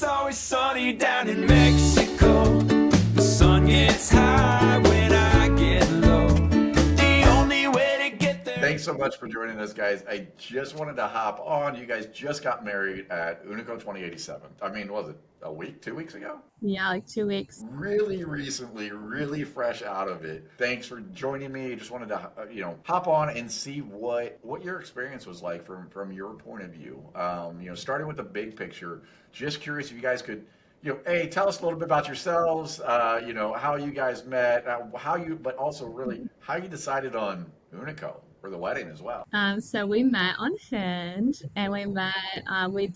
always sunny down in Mexico. The sun gets high when I get low. The only way to get there. Thanks so much for joining us, guys. I just wanted to hop on. You guys just got married at Unico 2087. I mean, was it a week, 2 weeks ago? Yeah, like 2 weeks. Really recently, really fresh out of it. Thanks for joining me. Just wanted to, hop on and see what your experience was like from your point of view. Starting with the big picture. Just curious if you guys could, tell us a little bit about yourselves. How you guys met, but also really how you decided on Unico for the wedding as well. So we met on Hinge, and we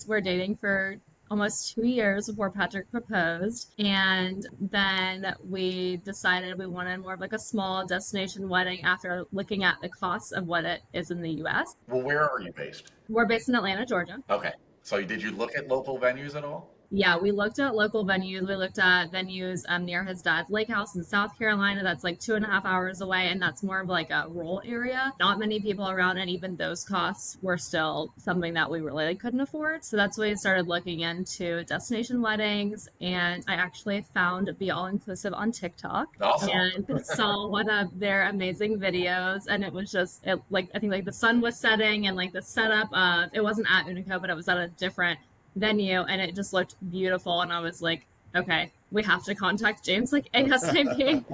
were dating for almost 2 years before Patrick proposed. And then we decided we wanted more of like a small destination wedding after looking at the costs of what it is in the US. Well, where are you based? We're based in Atlanta, Georgia. Okay. So did you look at local venues at all? Yeah, we looked at local venues. We looked at venues near his dad's lake house in South Carolina. That's like 2.5 hours away, and that's more of like a rural area. Not many people around, and even those costs were still something that we really couldn't afford. So that's when we started looking into destination weddings, and I actually found Be All Inclusive on TikTok. Awesome. And saw one of their amazing videos, and it was just I think like the sun was setting, and like the setup of it wasn't at Unico, but it was at a different venue, and it just looked beautiful, and I was like, okay, we have to contact James like ASAP.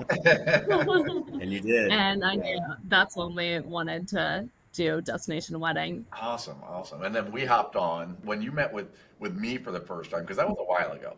And you did. And I knew that's when we wanted to do destination wedding. Awesome. And then we hopped on when you met with me for the first time, because that was a while ago.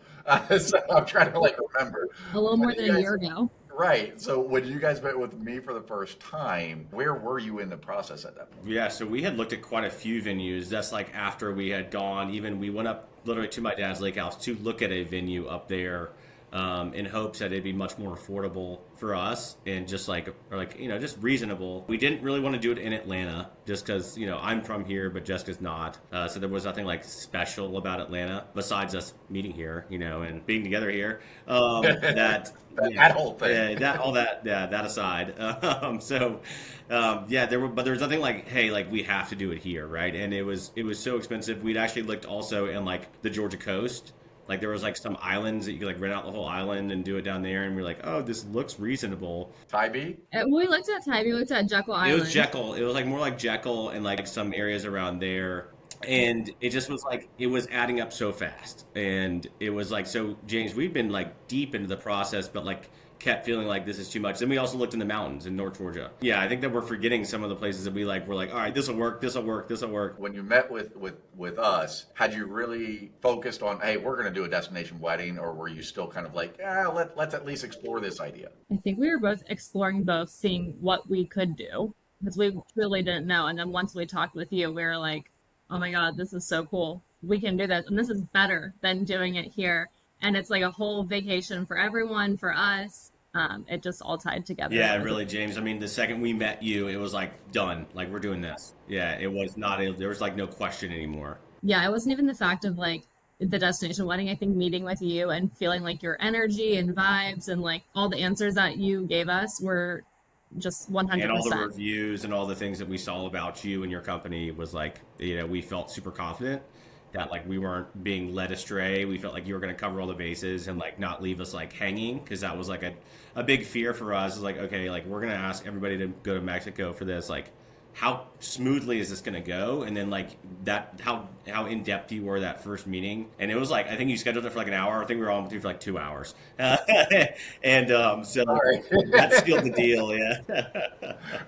So I'm trying to remember. A little more than a year ago. Right. So when you guys met with me for the first time, where were you in the process at that point? Yeah, so we had looked at quite a few venues. That's like after we had gone, even we went up literally to my dad's lake house to look at a venue up there in hopes that it'd be much more affordable for us and just just reasonable. We didn't really want to do it in Atlanta just because, I'm from here, but Jessica's not. So there was nothing special about Atlanta besides us meeting here, and being together here. That whole thing. That aside. There was nothing hey, we have to do it here, right? And it was so expensive. We'd actually looked also in the Georgia coast. There was some islands that you could rent out the whole island and do it down there, and we're like, oh, this looks reasonable. Tybee? We looked at Tybee. We looked at Jekyll Island. It was Jekyll. It was more like Jekyll and some areas around there. And it just was it was adding up so fast. And it was so James, we've been deep into the process, but kept feeling this is too much. Then we also looked in the mountains in North Georgia. Yeah, I think that we're forgetting some of the places that we were all right, this will work. When you met with us, had you really focused on, hey, we're going to do a destination wedding, or were you still kind of let's at least explore this idea? I think we were both exploring both, seeing what we could do, because we really didn't know. And then once we talked with you, we were like, oh my God, this is so cool. We can do this. And this is better than doing it here. And it's a whole vacation for everyone, for us. It just all tied together. Yeah, really, James. I mean, the second we met you, it was done. We're doing this. Yeah, it was not, there was no question anymore. Yeah, it wasn't even the fact of the destination wedding. I think meeting with you and feeling your energy and vibes and all the answers that you gave us were just 100%. And all the reviews and all the things that we saw about you and your company was we felt super confident that we weren't being led astray. We felt you were going to cover all the bases and not leave us hanging, because that was a big fear for us. Is okay, we're going to ask everybody to go to Mexico for this. How smoothly is this going to go? And then that, how in depth you were that first meeting. And it was I think you scheduled it for an hour. I think we were on with you for 2 hours. So Sorry. That sealed the deal. Yeah.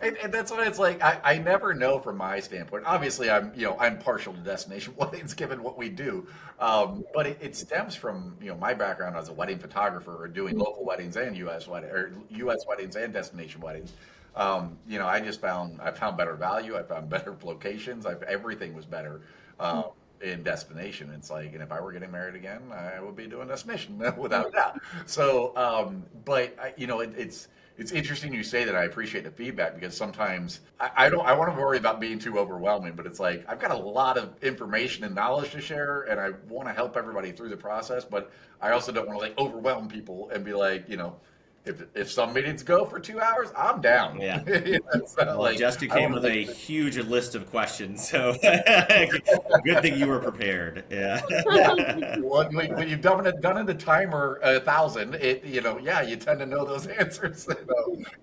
and that's what it's I never know from my standpoint. Obviously I'm partial to destination weddings given what we do. But it stems from, my background as a wedding photographer, doing local weddings and U.S. weddings and destination weddings. I found better value. I found better locations. Everything was better in destination. It's and if I were getting married again, I would be doing destination without a doubt. So, it's interesting you say that. I appreciate the feedback, because sometimes I want to worry about being too overwhelming, but it's I've got a lot of information and knowledge to share, and I want to help everybody through the process, but I also don't want to overwhelm people and be if some meetings go for 2 hours, I'm down. Yeah. It's not Well, like Jessica I came want with to a make. huge list of questions, so good thing you were prepared. Yeah. When you've done the timer 1,000, yeah, you tend to know those answers,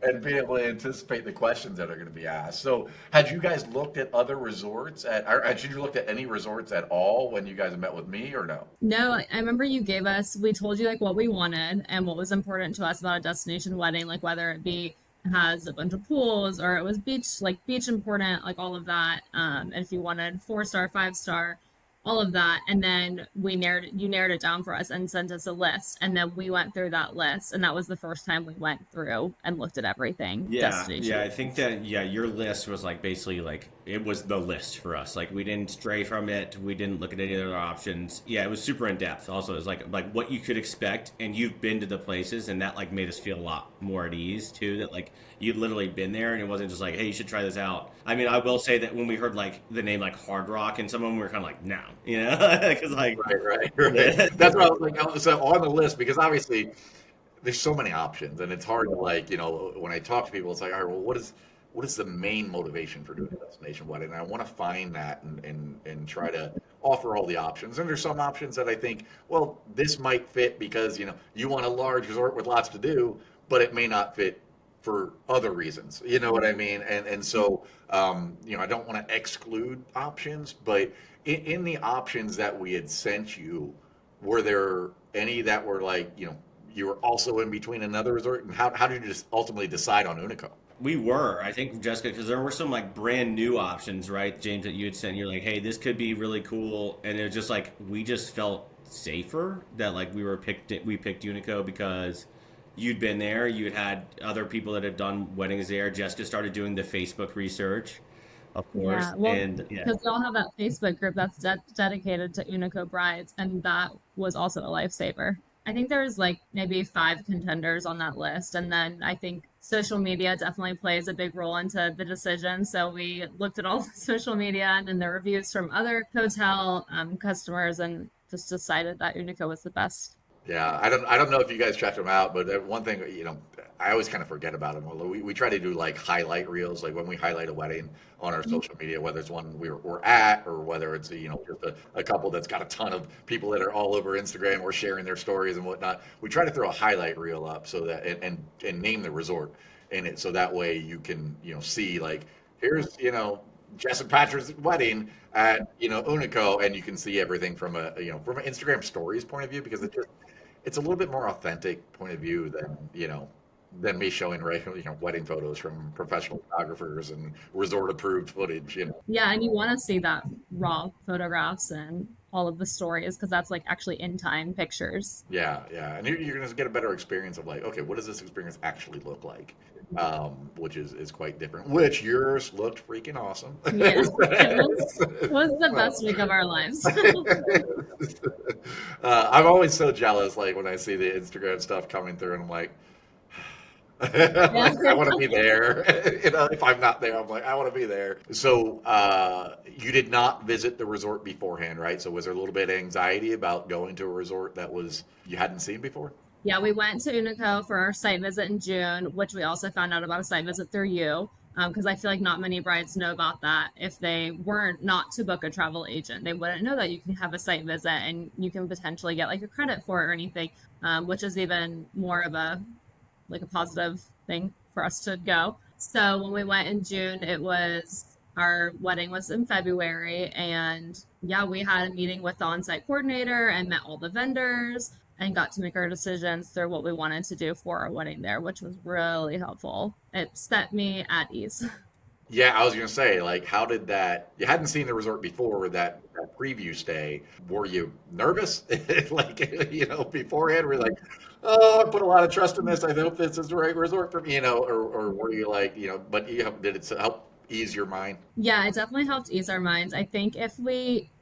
and be able to anticipate the questions that are going to be asked. So, had you guys looked at other resorts or had you looked at any resorts at all when you guys met with me, or no? No, I remember we told you like what we wanted and what was important to us about a destination wedding, like whether it be has a bunch of pools or it was beach important, like all of that. And if you wanted 4-star, 5-star, all of that. And then you narrowed it down for us and sent us a list. And then we went through that list. And that was the first time we went through and looked at everything Yeah, destination. I think that your list was like basically like it was the list for us. Like we didn't stray from it. We didn't look at any other options. Yeah, it was super in depth. Also, it's like what you could expect, and you've been to the places, and that like made us feel a lot more at ease too. That like you'd literally been there, and it wasn't just like, hey, you should try this out. I mean, I will say that when we heard like the name like Hard Rock, and some of them we were kind of like, no, because like Right. That's what I was like. So on the list, because obviously there's so many options, and it's hard to like, when I talk to people, it's like, all right, well, what is the main motivation for doing a destination wedding? And I want to find that and try to offer all the options. And there's some options that I think, well, this might fit because you want a large resort with lots to do, but it may not fit for other reasons. You know what I mean? And so I don't want to exclude options, but in the options that we had sent you, were there any that were like, you were also in between another resort? And how did you just ultimately decide on Unico? we were, I think, Jessica, because there were some like brand new options, right, James, that you had sent. You're like, hey, this could be really cool, and it was just like we just felt safer that like we picked Unico because you'd been there, you had other people that had done weddings there. Jessica started doing the Facebook research, of course, Yeah, well, and yeah, because we all have that Facebook group that's dedicated to Unico brides, and that was also a lifesaver. I think there's like maybe 5 contenders on that list, and then I think social media definitely plays a big role into the decision. So we looked at all the social media and then the reviews from other hotel customers, and just decided that Unico was the best. Yeah, I don't know if you guys checked them out, but one thing, I always kind of forget about them. We try to do like highlight reels, like when we highlight a wedding on our social media, whether it's one we're at or whether it's just a couple that's got a ton of people that are all over Instagram or sharing their stories and whatnot. We try to throw a highlight reel up so that and name the resort in it, so that way you can see like here's Jess and Patrick's wedding at Unico, and you can see everything from a from an Instagram stories point of view, because it's a little bit more authentic point of view than me showing regular wedding photos from professional photographers and resort approved footage. Yeah, and you want to see that raw photographs and all of the stories because that's like actually in time pictures. Yeah, and you're going to get a better experience of like, okay, what does this experience actually look like? Which is quite different. Which yours looked freaking awesome. Yeah, it was the best week of our lives. I'm always so jealous, like when I see the Instagram stuff coming through, and I'm like, Yeah. like, I want to be there. If I'm not there, I'm like, I want to be there. So, you did not visit the resort beforehand, right? So, was there a little bit of anxiety about going to a resort that you hadn't seen before? Yeah, we went to Unico for our site visit in June, which we also found out about a site visit through you. Because I feel like not many brides know about that. If they weren't not to book a travel agent, they wouldn't know that you can have a site visit and you can potentially get like a credit for it or anything, which is even more of a positive thing for us to go. So when we went in June, our wedding was in February, and yeah, we had a meeting with the on-site coordinator and met all the vendors and got to make our decisions through what we wanted to do for our wedding there, which was really helpful. It set me at ease. Yeah, I was gonna say, like, how did that? You hadn't seen the resort before that preview stay. Were you nervous, like, beforehand? Were you like, oh, I put a lot of trust in this. I hope this is the right resort for me, or were you like, but did it help ease your mind? Yeah, it definitely helped ease our minds. I think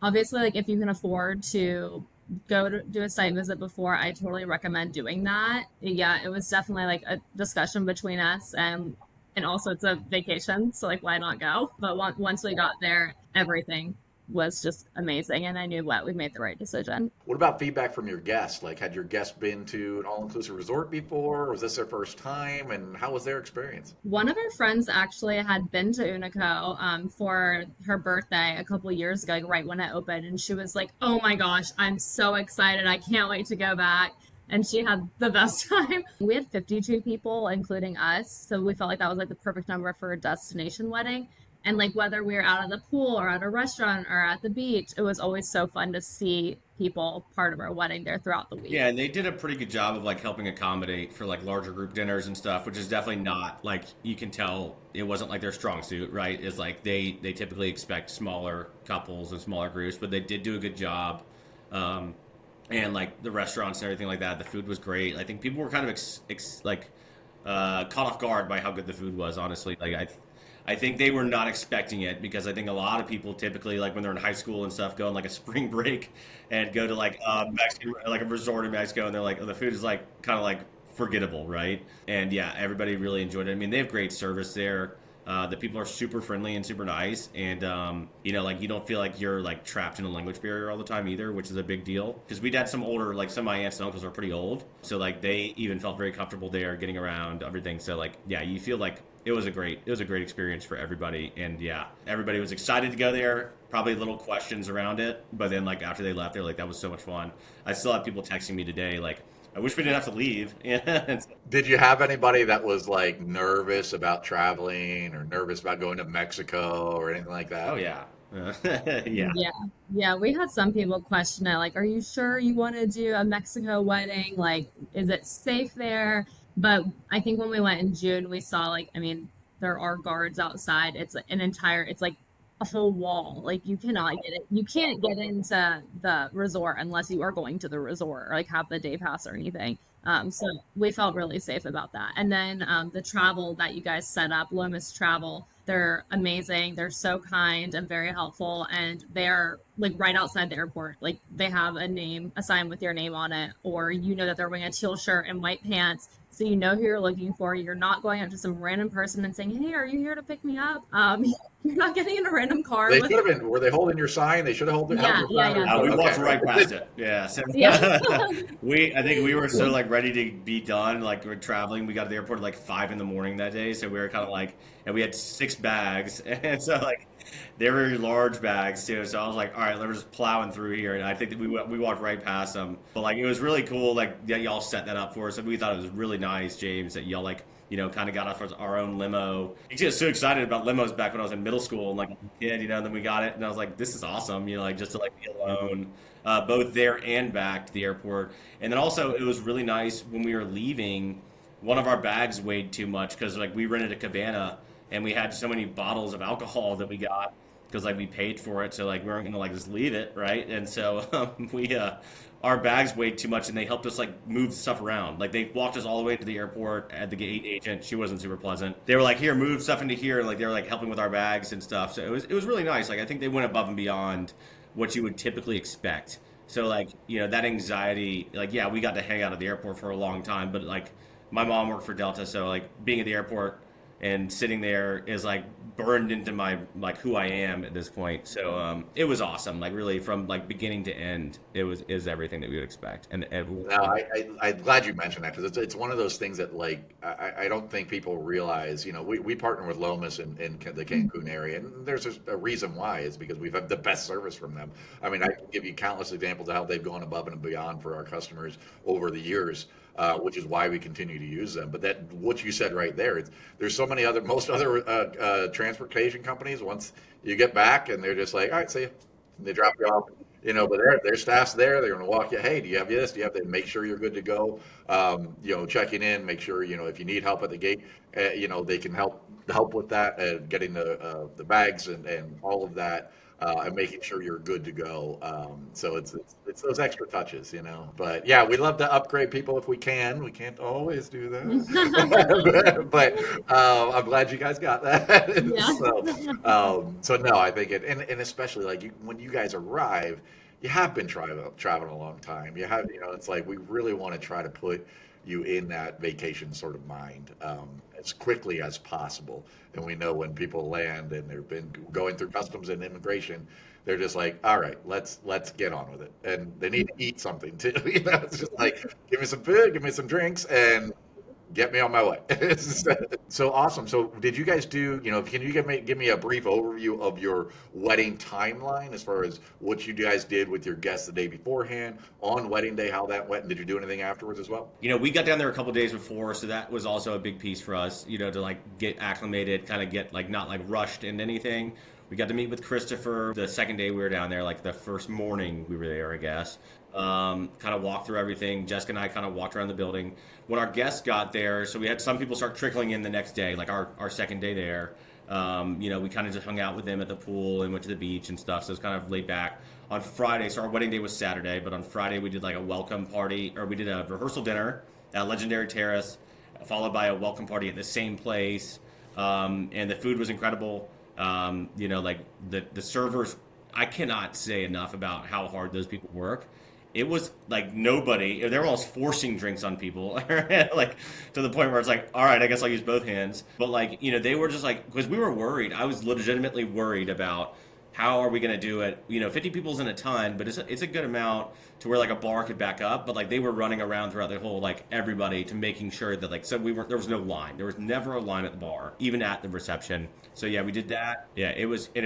obviously, like, if you can afford to go to do a site visit before, I totally recommend doing that. Yeah, it was definitely like a discussion between us, and also it's a vacation, so like why not go? But once we got there, everything was just amazing. And I knew what we made the right decision. What about feedback from your guests? Like, had your guests been to an all-inclusive resort before? Was this their first time? And how was their experience? One of our friends actually had been to Unico for her birthday a couple years ago, like right when it opened, and she was like, "Oh my gosh, I'm so excited! I can't wait to go back." And she had the best time. We had 52 people, including us, so we felt like that was like the perfect number for a destination wedding. And like whether we were out at the pool or at a restaurant or at the beach, it was always so fun to see people part of our wedding there throughout the week. Yeah, and they did a pretty good job of like helping accommodate for like larger group dinners and stuff, which is definitely not like you can tell it wasn't like their strong suit, right? Is like they typically expect smaller couples and smaller groups, but they did do a good job. And like the restaurants and everything like that, the food was great. I think people were kind of caught off guard by how good the food was. Honestly, like I think they were not expecting it because I think a lot of people typically like when they're in high school and stuff go on like a spring break and go to like Mexico, like a resort in Mexico, and they're like, oh, the food is like kind of like forgettable, right? And yeah, everybody really enjoyed it. I mean, they have great service there. The people are super friendly and super nice, and like you don't feel like you're like trapped in a language barrier all the time either, which is a big deal. Because we'd had some older, like some of my aunts and uncles are pretty old, so like they even felt very comfortable there, getting around everything. So like yeah, you feel like it was a great experience for everybody, and yeah, everybody was excited to go there. Probably little questions around it, but then like after they left, they're like, that was so much fun. I still have people texting me today like, I wish we didn't have to leave. Yeah. Did you have anybody that was like nervous about traveling or nervous about going to Mexico or anything like that? Oh yeah. Yeah. Yeah, we had some people question it, like, are you sure you want to do a Mexico wedding? Like, is it safe there? But I think when we went in June, we saw, like, I mean, there are guards outside. It's like a whole wall. Like, you cannot get it. You can't get into the resort unless you are going to the resort or like have the day pass or anything. So we felt really safe about that. And then the travel that you guys set up, Lomas Travel, they're amazing. They're so kind and very helpful. And they're like right outside the airport. Like they have a sign with your name on it, or you know that they're wearing a teal shirt and white pants. So you know who you're looking for. You're not going up to some random person and saying, "Hey, are you here to pick me up?" You're not getting in a random car. They should have been. Were they holding your sign? They should have held Yeah, your sign. yeah. We walked Okay. right past it. Yeah. So Yeah. I think we were so like ready to be done. Like we're traveling. We got to the airport at like 5 in the morning that day. So we were kind of like, and we had 6 bags. And so like, they were large bags too. So I was like, all right, let's just plowing through here. And I think that we walked right past them. But like, it was really cool. Like that y'all set that up for us. And we thought it was really nice, James, that y'all like, kind of got off our own limo. I was just so excited about limos back when I was in middle school and like a kid, and then we got it, and I was like, this is awesome, like just to like be alone, both there and back to the airport. And then also it was really nice when we were leaving. One of our bags weighed too much because like we rented a cabana and we had so many bottles of alcohol that we got because like we paid for it, so like we weren't gonna like just leave it, right? And so we our bags weighed too much, and they helped us like move stuff around. Like they walked us all the way to the airport at the gate agent. She wasn't super pleasant. They were like, "Here, move stuff into here." And, like they were like helping with our bags and stuff. So it was really nice. Like I think they went above and beyond what you would typically expect. So like that anxiety, like yeah, we got to hang out at the airport for a long time, but like my mom worked for Delta, so like being at the airport and sitting there is like burned into my like who I am at this point. So it was awesome. Like really from like beginning to end, is everything that we would expect. And No, I'm glad you mentioned that because it's one of those things that like I don't think people realize. We partner with Lomas in the Cancun area, and there's a reason why. Is because we've had the best service from them. I mean, I can give you countless examples of how they've gone above and beyond for our customers over the years. Which is why we continue to use them. But that what you said right there, there's so many most other transportation companies. Once you get back, and they're just like, all right, see you. And they drop you off. But their staff's there. They're going to walk you. Hey, do you have this? Do you have that? Make sure you're good to go. Checking in. Make sure if you need help at the gate, they can help with that and getting the bags and all of that. And making sure you're good to go. So it's those extra touches. But yeah, we love to upgrade people if we can. We can't always do that, but I'm glad you guys got that. Yeah. So no, I think and especially like when you guys arrive, you have been traveling a long time. You have, it's like we really want to try to put you in that vacation sort of mind as quickly as possible. And we know when people land and they've been going through customs and immigration, they're just like, all right, let's get on with it, and they need to eat something too. You know, it's just like, give me some food, give me some drinks, and get me on my way. So awesome. So did you guys do, can you give me a brief overview of your wedding timeline as far as what you guys did with your guests the day beforehand, on wedding day, how that went, and did you do anything afterwards as well? We got down there a couple days before, so that was also a big piece for us, to like get acclimated, kind of get like not like rushed into anything. We got to meet with Christopher the second day we were down there, like the first morning we were there, I guess. Kind of walked through everything. Jessica and I kind of walked around the building. When our guests got there, so we had some people start trickling in the next day, like our second day there. We kind of just hung out with them at the pool and went to the beach and stuff, so it was kind of laid back. On Friday, so our wedding day was Saturday, but on Friday we did like a welcome party, or we did a rehearsal dinner at Legendary Terrace, followed by a welcome party at the same place. And the food was incredible. Like the servers, I cannot say enough about how hard those people work. It was like nobody, they were almost forcing drinks on people, like to the point where it's like, all right, I guess I'll use both hands. But like, they were just like, because we were worried. I was legitimately worried about how are we going to do it? 50 people isn't a ton, but it's a good amount to where like a bar could back up. But like they were running around throughout the whole, like everybody, to making sure that like, so there was no line. There was never a line at the bar, even at the reception. So yeah, we did that. Yeah,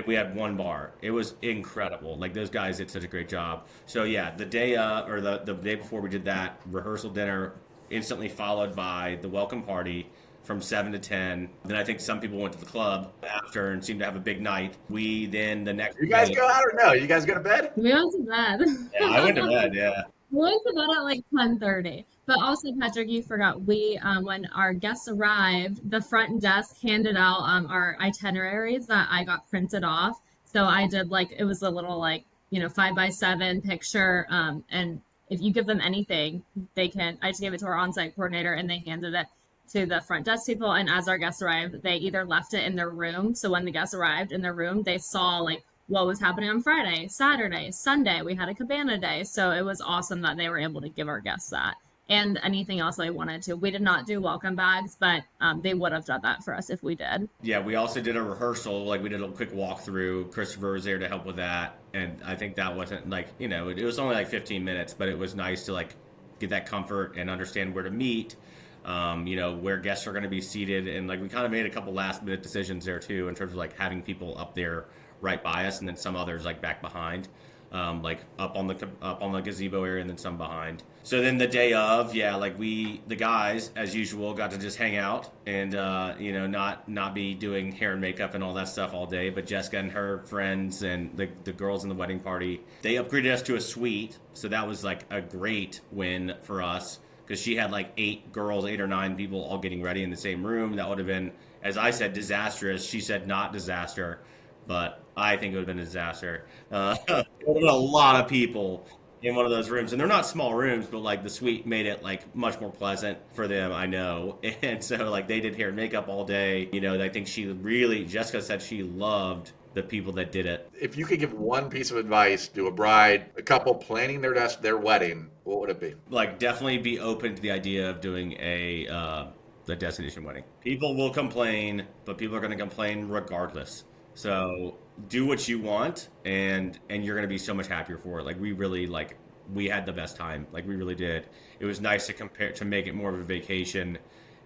we had one bar. It was incredible. Like those guys did such a great job. So yeah, the day the day before we did that rehearsal dinner, instantly followed by the welcome party from 7 to 10. Then I think some people went to the club after and seemed to have a big night. We then the next You guys day, go out or no? You guys go to bed? We went to bed. Yeah, I went to bed, yeah. We went to bed at like 10:30. But also, Patrick, you forgot, we when our guests arrived, the front desk handed out our itineraries that I got printed off. So I did like, it was a little like, 5x7 picture. And if you give them anything, I just gave it to our on-site coordinator and they handed it to the front desk people. And as our guests arrived, they either left it in their room. So when the guests arrived in their room, they saw like what was happening on Friday, Saturday, Sunday. We had a cabana day. So it was awesome that they were able to give our guests that. And anything else they wanted to. We did not do welcome bags, but they would have done that for us if we did. Yeah, we also did a rehearsal. Like we did a quick walkthrough. Christopher was there to help with that. And I think that wasn't like, it was only like 15 minutes, but it was nice to like get that comfort and understand where to meet. Where guests are going to be seated, and like we kind of made a couple last minute decisions there too in terms of like having people up there right by us and then some others like back behind, like up on the gazebo area and then some behind. So then the day of, yeah, like the guys as usual got to just hang out and not be doing hair and makeup and all that stuff all day, but Jessica and her friends and the girls in the wedding party, they upgraded us to a suite, so that was like a great win for us. Because she had like 8 or 9 people all getting ready in the same room. That would have been, as I said, disastrous. She said not disaster, but I think it would have been a disaster. It would have been a lot of people in one of those rooms. And they're not small rooms, but like the suite made it like much more pleasant for them, I know. And so like they did hair and makeup all day. I think Jessica said she loved the people that did it. If you could give one piece of advice to a couple planning their wedding, what would it be? Like definitely be open to the idea of doing the destination wedding. People will complain, but people are going to complain regardless. So do what you want, and you're going to be so much happier for it. Like we had the best time. Like we really did. It was nice to make it more of a vacation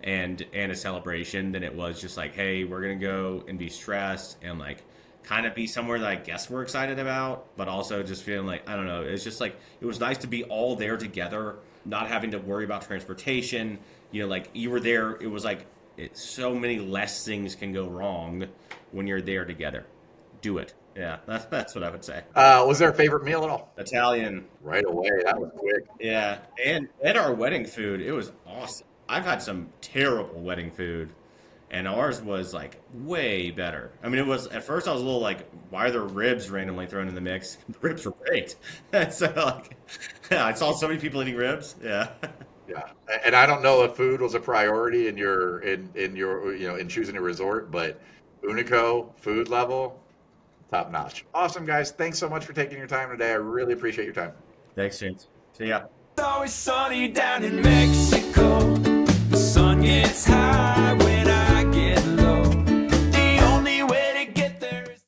and a celebration than it was just like, hey, we're going to go and be stressed and like kind of be somewhere that I guess we're excited about, but also just feeling like, I don't know, it's just like, it was nice to be all there together, not having to worry about transportation. Like you were there, it was like, so many less things can go wrong when you're there together. Do it. Yeah, that's what I would say. Was there a favorite meal at all? Italian. Right away, that was quick. Yeah, and our wedding food, it was awesome. I've had some terrible wedding food, and ours was like way better. I mean, it was, at first I was a little like, why are there ribs randomly thrown in the mix? The ribs were great. So like, yeah, I saw so many people eating ribs. Yeah. Yeah, and I don't know if food was a priority in your in choosing a resort, but Unico food level, top notch. Awesome, guys. Thanks so much for taking your time today. I really appreciate your time. Thanks, James. See ya. It's always sunny down in Mexico. The sun gets high.